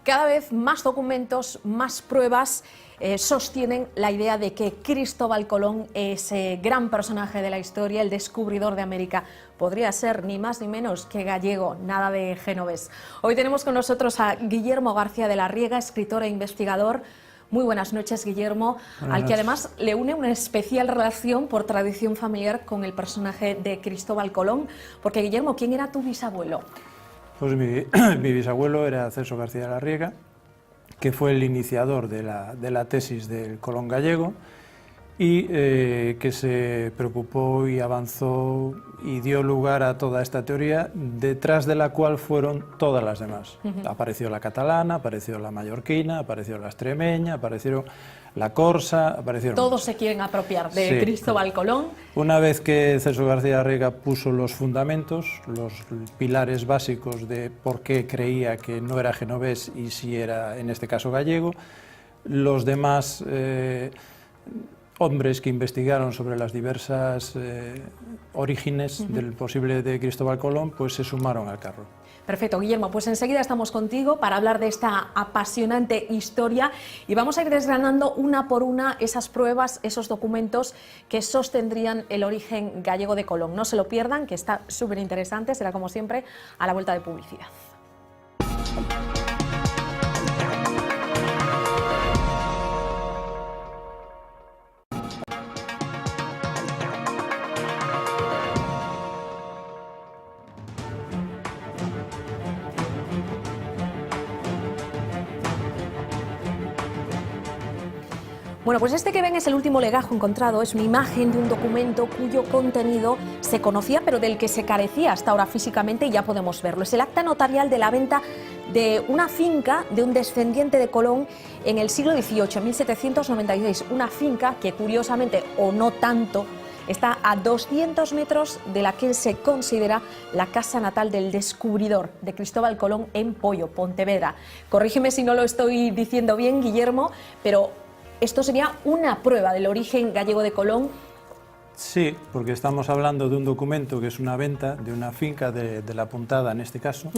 Cada vez más documentos, más pruebas sostienen la idea de que Cristóbal Colón, ese gran personaje de la historia, el descubridor de América, podría ser ni más ni menos que gallego, nada de genovés. Hoy tenemos con nosotros a Guillermo García de la Riega, escritor e investigador. Muy buenas noches, Guillermo, al que además le une una especial relación por tradición familiar con el personaje de Cristóbal Colón. Porque, Guillermo, ¿quién era tu bisabuelo? Pues mi bisabuelo era Celso García de la Riega, que fue el iniciador de la tesis del Colón gallego y que se preocupó y avanzó y dio lugar a toda esta teoría, detrás de la cual fueron todas las demás. Apareció la catalana, apareció la mallorquina, apareció la extremeña, apareció la corsa, aparecieron... Todos se quieren apropiar de Cristóbal Colón. Una vez que Celso García de la Riega puso los fundamentos, los pilares básicos de por qué creía que no era genovés y si era, en este caso, gallego, los demás hombres que investigaron sobre las diversas orígenes del posible de Cristóbal Colón, pues se sumaron al carro. Perfecto, Guillermo, pues enseguida estamos contigo para hablar de esta apasionante historia y vamos a ir desgranando una por una esas pruebas, esos documentos que sostendrían el origen gallego de Colón. No se lo pierdan, que está súper interesante, será como siempre a la vuelta de publicidad. Bueno, pues este que ven es el último legajo encontrado, es una imagen de un documento cuyo contenido se conocía pero del que se carecía hasta ahora físicamente y ya podemos verlo. Es el acta notarial de la venta de una finca de un descendiente de Colón en el siglo XVIII, en 1796, una finca que curiosamente o no tanto está a 200 metros de la que se considera la casa natal del descubridor de Cristóbal Colón en Poio, Pontevedra. Corrígeme si no lo estoy diciendo bien, Guillermo, pero esto sería una prueba del origen gallego de Colón. Sí, porque estamos hablando de un documento que es una venta de una finca de la Puntada, en este caso,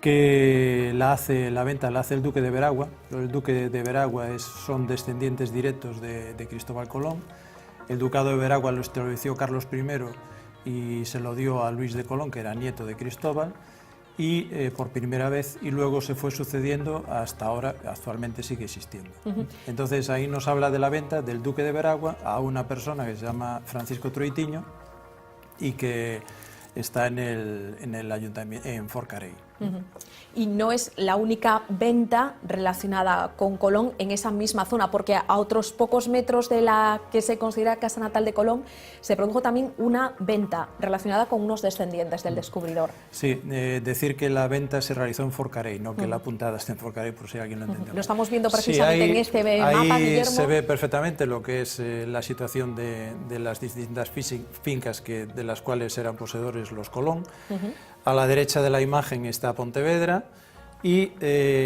que la venta la hace el duque de Veragua. El duque de Veragua son descendientes directos de Cristóbal Colón. El ducado de Veragua lo estableció Carlos I y se lo dio a Luis de Colón, que era nieto de Cristóbal, y por primera vez, y luego se fue sucediendo hasta ahora, actualmente sigue existiendo. Entonces ahí nos habla de la venta del duque de Veragua a una persona que se llama Francisco Troitiño y que está en el ayuntamiento, en Forcarei. Y no es la única venta relacionada con Colón en esa misma zona, porque a otros pocos metros de la que se considera casa natal de Colón se produjo también una venta relacionada con unos descendientes del descubridor. Sí, decir que la venta se realizó en Forcarei, no que la Puntada esté en Forcarei, por si alguien lo entendió. Lo estamos viendo precisamente en este mapa, ahí Guillermo. Se ve perfectamente lo que es la situación de las distintas fincas de las cuales eran poseedores los Colón. A la derecha de la imagen está Pontevedra y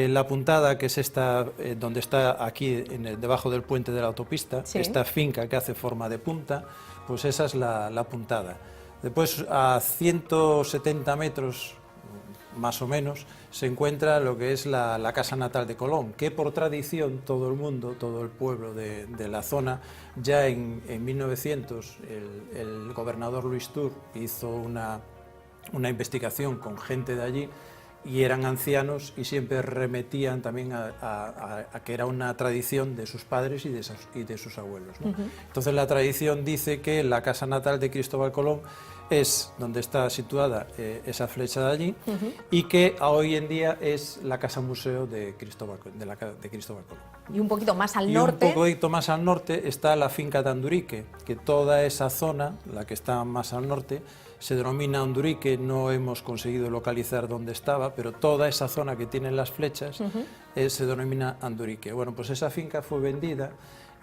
la Puntada, que es esta, donde está aquí debajo del puente de la autopista, esta finca que hace forma de punta, pues esa es la Puntada. Después, a 170 metros más o menos, se encuentra lo que es la casa natal de Colón, que por tradición todo el mundo, todo el pueblo de la zona, ya en 1900 el gobernador Luis Tur hizo una investigación con gente de allí y eran ancianos y siempre remetían también a que era una tradición de sus padres y de sus abuelos, ¿no? Entonces la tradición dice que la casa natal de Cristóbal Colón es donde está situada esa flecha de allí y que hoy en día es la casa museo de Cristóbal Colón. Y un poquito más al norte. Un poquito más al norte está la finca de Andurique, que toda esa zona, la que está más al norte, se denomina Andurique. No hemos conseguido localizar dónde estaba, pero toda esa zona que tienen las flechas se denomina Andurique. Bueno, pues esa finca fue vendida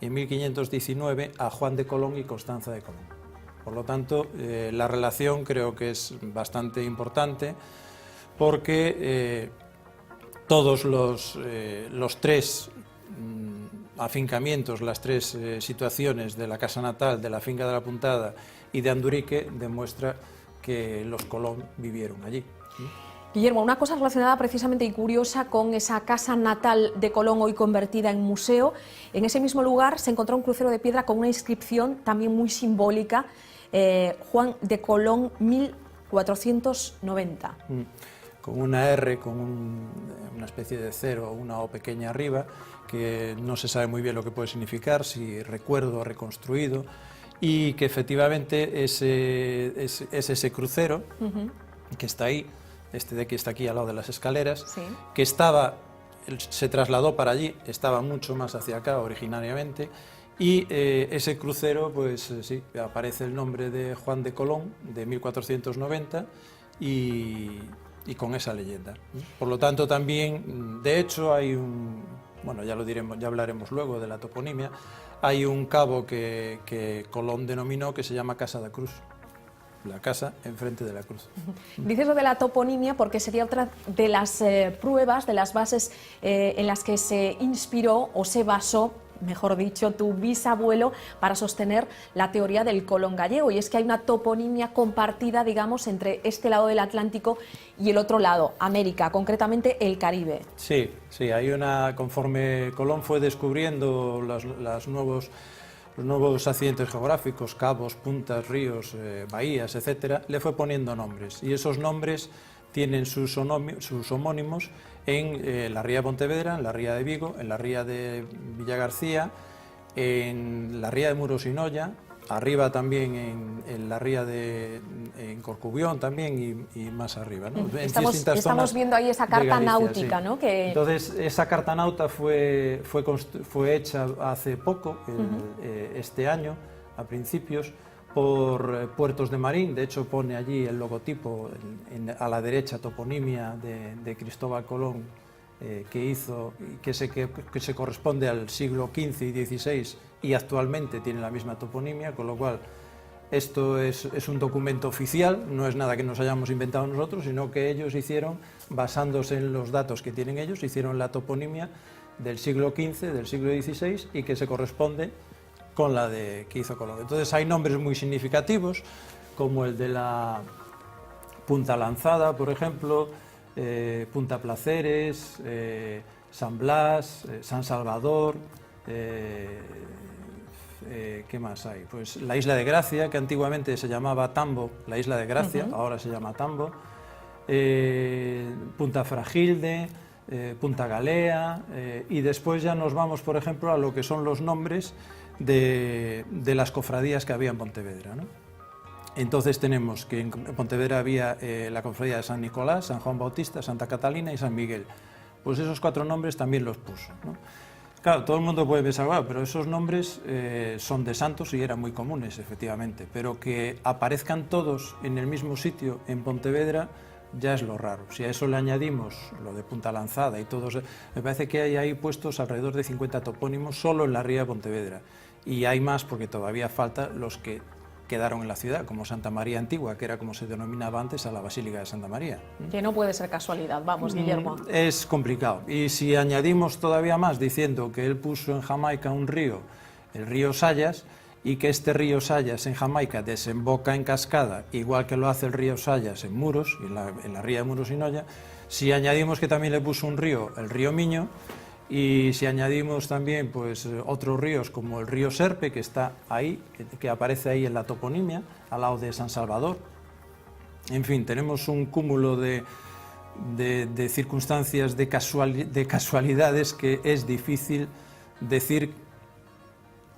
en 1519 a Juan de Colón y Constanza de Colón. Por lo tanto, la relación creo que es bastante importante porque todos los tres afincamientos, las tres situaciones de la casa natal, de la finca de la Puntada y de Andurique demuestra que los Colón vivieron allí. Guillermo, una cosa relacionada precisamente y curiosa con esa casa natal de Colón, hoy convertida en museo. En ese mismo lugar se encontró un crucero de piedra con una inscripción también muy simbólica, Juan de Colón 1490. Con una R, con una especie de cero o una O pequeña arriba, que no se sabe muy bien lo que puede significar, si recuerdo o reconstruido, y que efectivamente es ese crucero que está ahí, este de que está aquí al lado de las escaleras, Sí. que se trasladó para allí, estaba mucho más hacia acá originariamente, y ese crucero, pues sí, aparece el nombre de Juan de Colón, de 1490, y con esa leyenda. Por lo tanto, también, de hecho, hay bueno, ya lo diremos, ya hablaremos luego de la toponimia, hay un cabo que Colón denominó que se llama Casa da Cruz, la casa enfrente de la cruz. Dices lo de la toponimia porque sería otra de las pruebas, de las bases en las que se inspiró o se basó, mejor dicho, tu bisabuelo para sostener la teoría del Colón gallego, y es que hay una toponimia compartida, digamos, entre este lado del Atlántico y el otro lado, América, concretamente el Caribe. Sí, sí, hay conforme Colón fue descubriendo los nuevos accidentes geográficos, cabos, puntas, ríos, bahías, etcétera, le fue poniendo nombres, y esos nombres tienen sus homónimos en la ría de Pontevedra, en la ría de Vigo, en la ría de Villagarcía, en la ría de Muros y Noia, arriba también en la ría en Corcubión también, y más arriba, ¿no? Estamos viendo ahí esa carta Galicia, náutica, sí. ¿no? Que... Entonces, esa carta náutica fue hecha hace poco, este año, a principios, por Puertos de Marín. De hecho, pone allí el logotipo, a la derecha, toponimia de Cristóbal Colón, que hizo, que se corresponde al siglo XV y XVI, y actualmente tiene la misma toponimia, con lo cual esto es un documento oficial, no es nada que nos hayamos inventado nosotros, sino que ellos hicieron, basándose en los datos que tienen ellos, hicieron la toponimia del siglo XV, del siglo XVI, y que se corresponde con la que hizo Colón. Entonces hay nombres muy significativos, como el de la Punta Lanzada, por ejemplo, Punta Placeres, San Blas, San Salvador, ¿qué más hay? Pues la Isla de Gracia, que antiguamente se llamaba Tambo, la Isla de Gracia, ahora se llama Tambo, Punta Fragilde, Punta Galea, y después ya nos vamos, por ejemplo, a lo que son los nombres de las cofradías que había en Pontevedra, ¿no? Entonces tenemos que en Pontevedra había la cofradía de San Nicolás, San Juan Bautista, Santa Catalina y San Miguel. Pues esos 4 nombres también los puso, ¿no? Claro, todo el mundo puede pensar, bueno, pero esos nombres son de santos y eran muy comunes, efectivamente, pero que aparezcan todos en el mismo sitio en Pontevedra ya es lo raro. Si a eso le añadimos lo de Punta Lanzada y todos, me parece que hay ahí puestos alrededor de 50 topónimos solo en la ría de Pontevedra, y hay más porque todavía falta los que quedaron en la ciudad, como Santa María Antigua, que era como se denominaba antes a la Basílica de Santa María. Que no puede ser casualidad, vamos, Guillermo. Es complicado. Y si añadimos todavía más diciendo que él puso en Jamaica un río, el río Sayas, y que este río Sayas en Jamaica desemboca en cascada, igual que lo hace el río Sayas en Muros, en la ría de Muros y Noia, si añadimos que también le puso un río, el río Miño, y si añadimos también pues otros ríos como el río Serpe, que está ahí, que aparece ahí en la toponimia, al lado de San Salvador. En fin, tenemos un cúmulo de circunstancias, de casualidades, que es difícil decir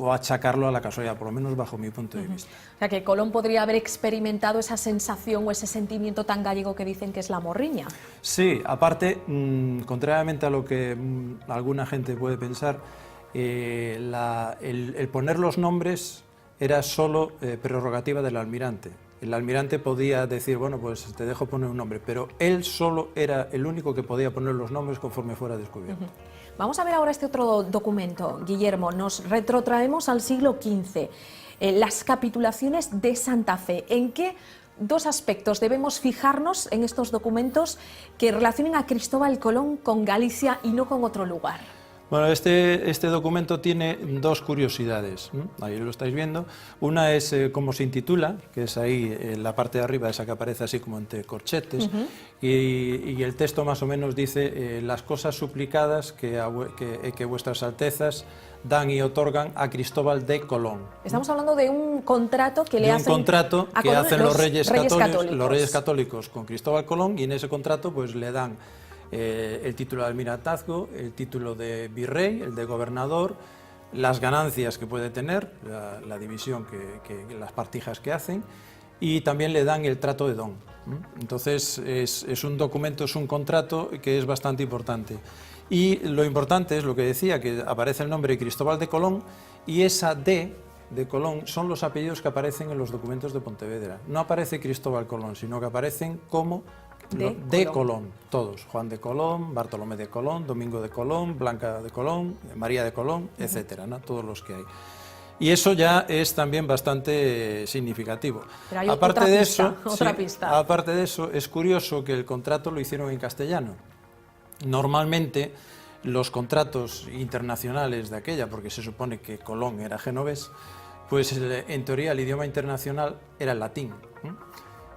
o achacarlo a la casualidad, por lo menos bajo mi punto de vista. O sea, que Colón podría haber experimentado esa sensación o ese sentimiento tan gallego que dicen que es la morriña. Sí, aparte, contrariamente a lo que alguna gente puede pensar, el poner los nombres era solo prerrogativa del almirante. El almirante podía decir, bueno, pues te dejo poner un nombre, pero él solo era el único que podía poner los nombres conforme fuera descubierto. Vamos a ver ahora este otro documento, Guillermo. Nos retrotraemos al siglo XV, las capitulaciones de Santa Fe. ¿En qué 2 aspectos debemos fijarnos en estos documentos que relacionen a Cristóbal Colón con Galicia y no con otro lugar? Bueno, este documento tiene dos curiosidades, ¿no? Ahí lo estáis viendo. Una es cómo se intitula, que es ahí en la parte de arriba, esa que aparece así como entre corchetes, y el texto más o menos dice las cosas suplicadas que vuestras altezas dan y otorgan a Cristóbal de Colón. Estamos hablando de un contrato que le hacen, los Reyes Católicos con Cristóbal Colón, y en ese contrato pues le dan el título de almiratazgo, el título de virrey, el de gobernador, las ganancias que puede tener, la división, las partijas que hacen, y también le dan el trato de don. Entonces es un documento, es un contrato que es bastante importante. Y lo importante es lo que decía, que aparece el nombre de Cristóbal de Colón, y esa D de Colón son los apellidos que aparecen en los documentos de Pontevedra. No aparece Cristóbal Colón, sino que aparecen como de Colón, todos. Juan de Colón, Bartolomé de Colón, Domingo de Colón, Blanca de Colón, María de Colón, etcétera, ¿no? Todos los que hay. Y eso ya es también bastante significativo. Pero hay aparte otra pista. Aparte de eso, es curioso que el contrato lo hicieron en castellano. Normalmente los contratos internacionales de aquella, porque se supone que Colón era genovés, pues en teoría el idioma internacional era el latín.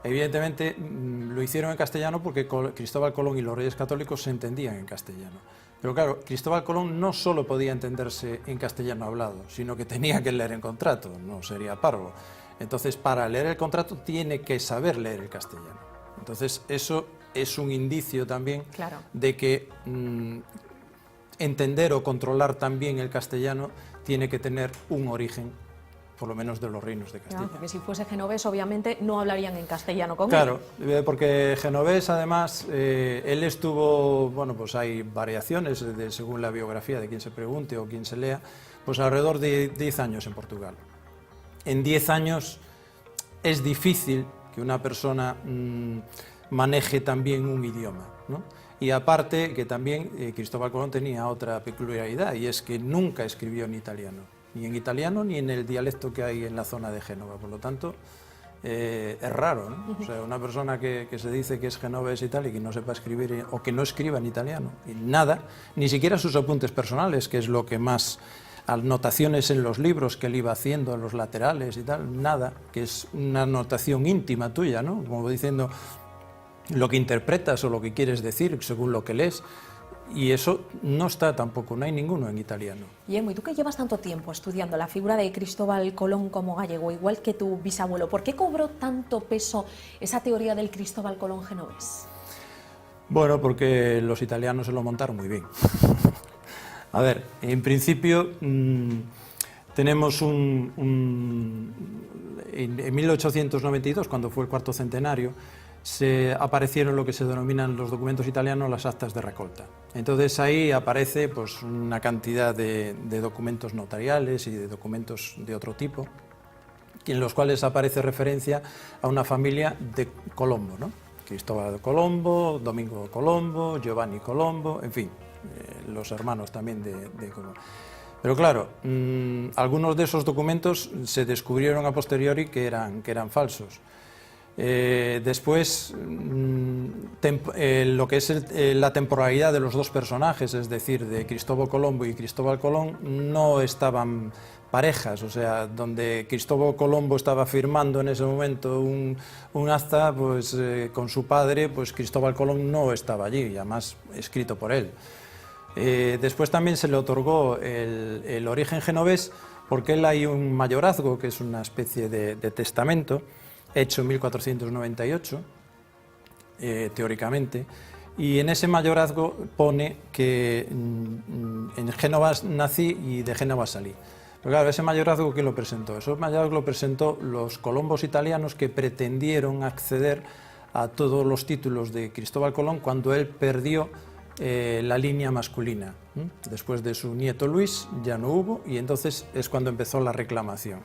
Evidentemente lo hicieron en castellano porque Cristóbal Colón y los Reyes Católicos se entendían en castellano. Pero claro, Cristóbal Colón no solo podía entenderse en castellano hablado, sino que tenía que leer el contrato, no sería parvo. Entonces, para leer el contrato tiene que saber leer el castellano. Entonces, eso es un indicio también de que entender o controlar también el castellano tiene que tener un origen, por lo menos de los reinos de Castilla. Porque si fuese genovés, obviamente no hablarían en castellano con él. Claro, porque genovés, además, él estuvo, bueno, pues hay variaciones según la biografía de quien se pregunte o quien se lea, pues alrededor de 10 años en Portugal. En 10 años es difícil que una persona maneje también un idioma, ¿no? Y aparte que también Cristóbal Colón tenía otra peculiaridad, y es que nunca escribió en italiano, ni en el dialecto que hay en la zona de Génova. Por lo tanto, es raro, ¿no? O sea, una persona que se dice que es genovés y tal, y que no sepa escribir o que no escriba en italiano, y nada, ni siquiera sus apuntes personales, que es lo que más, anotaciones en los libros que él iba haciendo, en los laterales y tal, nada, que es una anotación íntima tuya, ¿no? Como diciendo lo que interpretas o lo que quieres decir según lo que lees. Y eso no está tampoco, no hay ninguno en italiano. Guillermo, ¿y tú que llevas tanto tiempo estudiando la figura de Cristóbal Colón como gallego, igual que tu bisabuelo, ¿por qué cobró tanto peso esa teoría del Cristóbal Colón genovés? Bueno, porque los italianos se lo montaron muy bien. A ver, en principio tenemos en 1892, cuando fue el cuarto centenario, se aparecieron lo que se denominan los documentos italianos las actas de recolta. Entonces ahí aparece pues una cantidad de documentos notariales y de documentos de otro tipo, en los cuales aparece referencia a una familia de Colombo, ¿no? Cristóbal Colombo, Domingo Colombo, Giovanni Colombo, en fin, los hermanos también de Colombo. Pero claro, algunos de esos documentos se descubrieron a posteriori que eran falsos. Después, lo que es la temporalidad de los dos personajes, es decir, de Cristóbal Colombo y Cristóbal Colón, no estaban parejas. O sea, donde Cristóbal Colombo estaba firmando en ese momento un acta, pues con su padre, pues Cristóbal Colón no estaba allí, y además escrito por él. Después también se le otorgó el origen genovés, porque él hay un mayorazgo, que es una especie de testamento, hecho en 1498, teóricamente, y en ese mayorazgo pone que en Génova nací y de Génova salí. Pero claro, ese mayorazgo, ¿quién lo presentó? Ese mayorazgo lo presentó los colombos italianos que pretendieron acceder a todos los títulos de Cristóbal Colón cuando él perdió la línea masculina. Después de su nieto Luis ya no hubo, y entonces es cuando empezó la reclamación.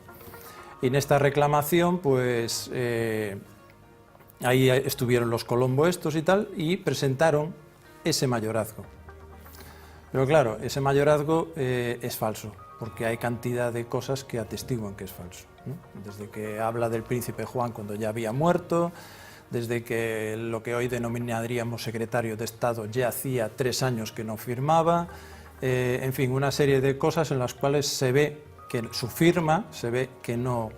Y en esta reclamación, pues, ahí estuvieron los Colombo estos y tal, y presentaron ese mayorazgo. Pero claro, ese mayorazgo es falso, porque hay cantidad de cosas que atestiguan que es falso, ¿no? Desde que habla del príncipe Juan cuando ya había muerto, desde que lo que hoy denominaríamos secretario de Estado ya hacía 3 años que no firmaba, en fin, una serie de cosas en las cuales se ve que su firma, se ve que no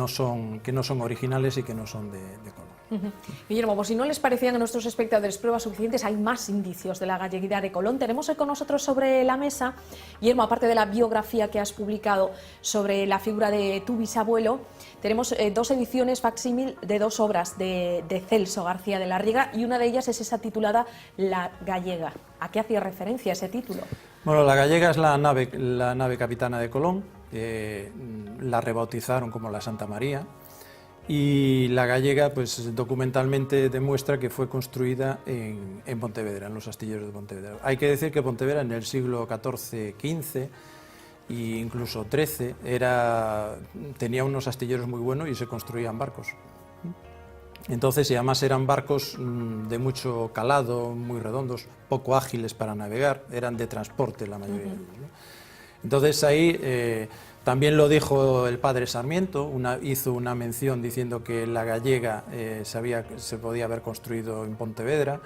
son originales y que no son de Colón. Guillermo, pues si no les parecían a nuestros espectadores pruebas suficientes, hay más indicios de la galleguidad de Colón. Tenemos hoy con nosotros sobre la mesa, Guillermo, aparte de la biografía que has publicado sobre la figura de tu bisabuelo, tenemos dos ediciones facsímil de dos obras de Celso García de la Riega, y una de ellas es esa titulada La Gallega. ¿A qué hacía referencia ese título? Bueno, la Gallega es la nave capitana de Colón, la rebautizaron como la Santa María, y la Gallega, pues documentalmente demuestra que fue construida en Pontevedra, en los astilleros de Pontevedra. Hay que decir que Pontevedra en el siglo XIV, XV e incluso XIII tenía unos astilleros muy buenos y se construían barcos. Entonces, y además eran barcos de mucho calado, muy redondos, poco ágiles para navegar, eran de transporte la mayoría de ellos, ¿no? Entonces ahí también lo dijo el padre Sarmiento, hizo una mención diciendo que la Gallega se podía haber construido en Pontevedra.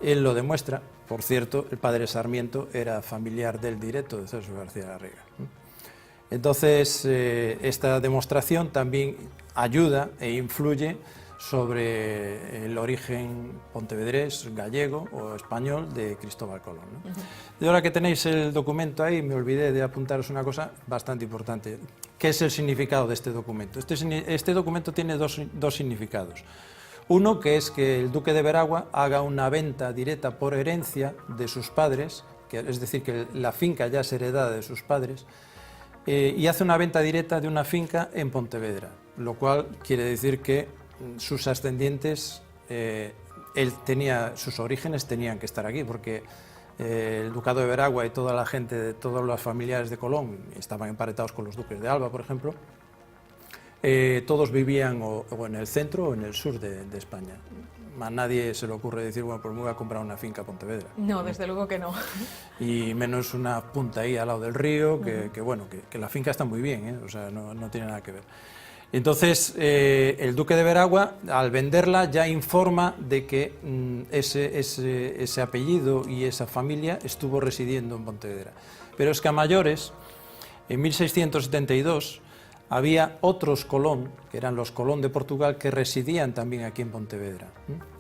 Él lo demuestra. Por cierto, el padre Sarmiento era familiar del directo de Celso García de la Riega. Entonces, esta demostración también ayuda e influye sobre el origen pontevedrés, gallego o español de Cristóbal Colón, ¿no? Y ahora que tenéis el documento ahí, me olvidé de apuntaros una cosa bastante importante. ¿Qué es el significado de este documento? Este documento tiene dos significados. Uno, que es que el duque de Veragua haga una venta directa por herencia de sus padres, es decir, que la finca ya es heredada de sus padres, y hace una venta directa de una finca en Pontevedra, lo cual quiere decir que sus ascendientes, sus orígenes tenían que estar aquí, porque el ducado de Veragua y toda la gente, todos los familiares de Colón estaban emparentados con los duques de Alba, por ejemplo. Todos vivían o en el centro o en el sur de España. A nadie se le ocurre decir, bueno, pues me voy a comprar una finca a Pontevedra. No, desde luego que no. Y menos una punta ahí al lado del río, que la finca está muy bien, o sea, no tiene nada que ver. Entonces, el duque de Veragua, al venderla, ya informa de que ese apellido y esa familia estuvo residiendo en Pontevedra. Pero es que a mayores, en 1672, había otros Colón, que eran los Colón de Portugal, que residían también aquí en Pontevedra.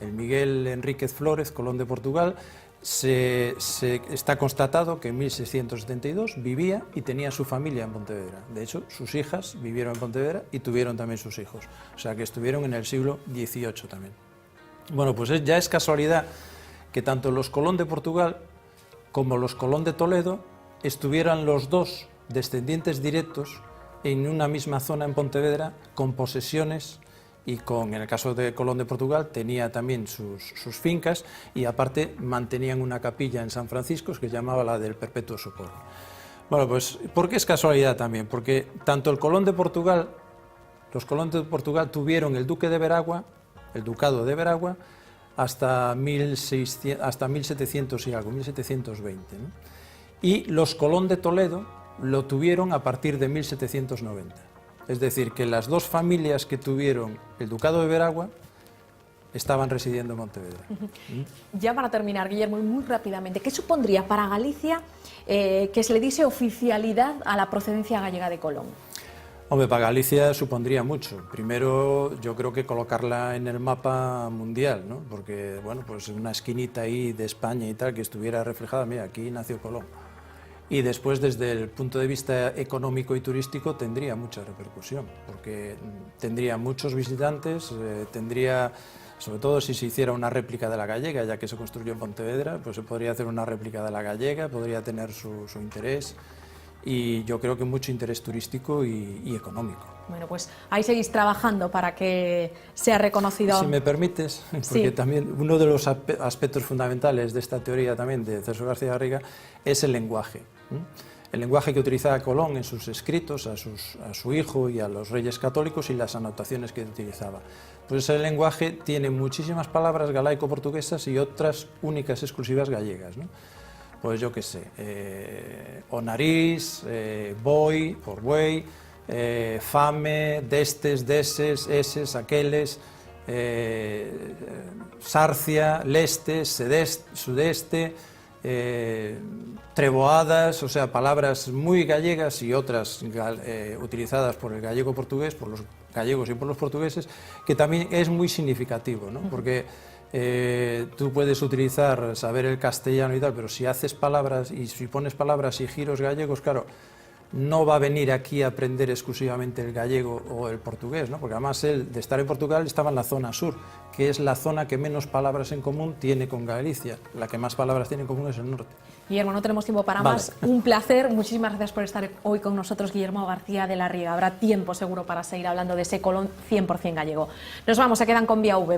El Miguel Enríquez Flórez, Colón de Portugal, está constatado que en 1672 vivía y tenía su familia en Pontevedra. De hecho, sus hijas vivieron en Pontevedra y tuvieron también sus hijos. O sea, que estuvieron en el siglo XVIII también. Bueno, pues ya es casualidad que tanto los Colón de Portugal como los Colón de Toledo estuvieran los dos descendientes directos en una misma zona en Pontevedra, con posesiones y en el caso de Colón de Portugal, tenía también sus fincas y aparte mantenían una capilla en San Francisco que se llamaba la del Perpetuo Socorro. Bueno, pues, ¿por qué es casualidad también? Porque tanto los Colón de Portugal tuvieron el duque de Veragua, el ducado de Veragua, hasta 1700 y algo, 1720, ¿no? Y los Colón de Toledo lo tuvieron a partir de 1790. Es decir, que las dos familias que tuvieron el ducado de Veragua estaban residiendo en Pontevedra. Ya para terminar, Guillermo, muy rápidamente, ¿qué supondría para Galicia que se le diese oficialidad a la procedencia gallega de Colón? Hombre, para Galicia supondría mucho. Primero, yo creo que colocarla en el mapa mundial, ¿no? Porque, bueno, pues una esquinita ahí de España y tal, que estuviera reflejada, mira, aquí nació Colón. Y después, desde el punto de vista económico y turístico, tendría mucha repercusión, porque tendría muchos visitantes, tendría, sobre todo si se hiciera una réplica de la gallega, ya que se construyó en Pontevedra, pues se podría hacer una réplica de la gallega, podría tener su interés, y yo creo que mucho interés turístico y económico. Bueno, pues ahí seguís trabajando para que sea reconocido. Si me permites, porque sí, también uno de los aspectos fundamentales de esta teoría también de Celso García de la Riega es el lenguaje. El lenguaje que utilizaba Colón en sus escritos a su hijo y a los reyes católicos y las anotaciones que utilizaba. Pues ese lenguaje tiene muchísimas palabras galaico-portuguesas y otras únicas exclusivas gallegas, ¿no? Pues yo qué sé, o nariz, boi, por buey, fame, destes, deses, eses, aqueles, sarcia, leste, sudeste, treboadas, o sea, palabras muy gallegas y otras utilizadas por el gallego portugués, por los gallegos y por los portugueses, que también es muy significativo, ¿no? Porque tú puedes utilizar, saber el castellano y tal, pero si haces palabras y si pones palabras y giros gallegos, claro, no va a venir aquí a aprender exclusivamente el gallego o el portugués, ¿no? Porque además él, de estar en Portugal, estaba en la zona sur, que es la zona que menos palabras en común tiene con Galicia. La que más palabras tiene en común es el norte. Guillermo, no tenemos tiempo para más. Un placer. Muchísimas gracias por estar hoy con nosotros, Guillermo García de la Riega. Habrá tiempo seguro para seguir hablando de ese Colón 100% gallego. Nos vamos, se quedan con Vía V.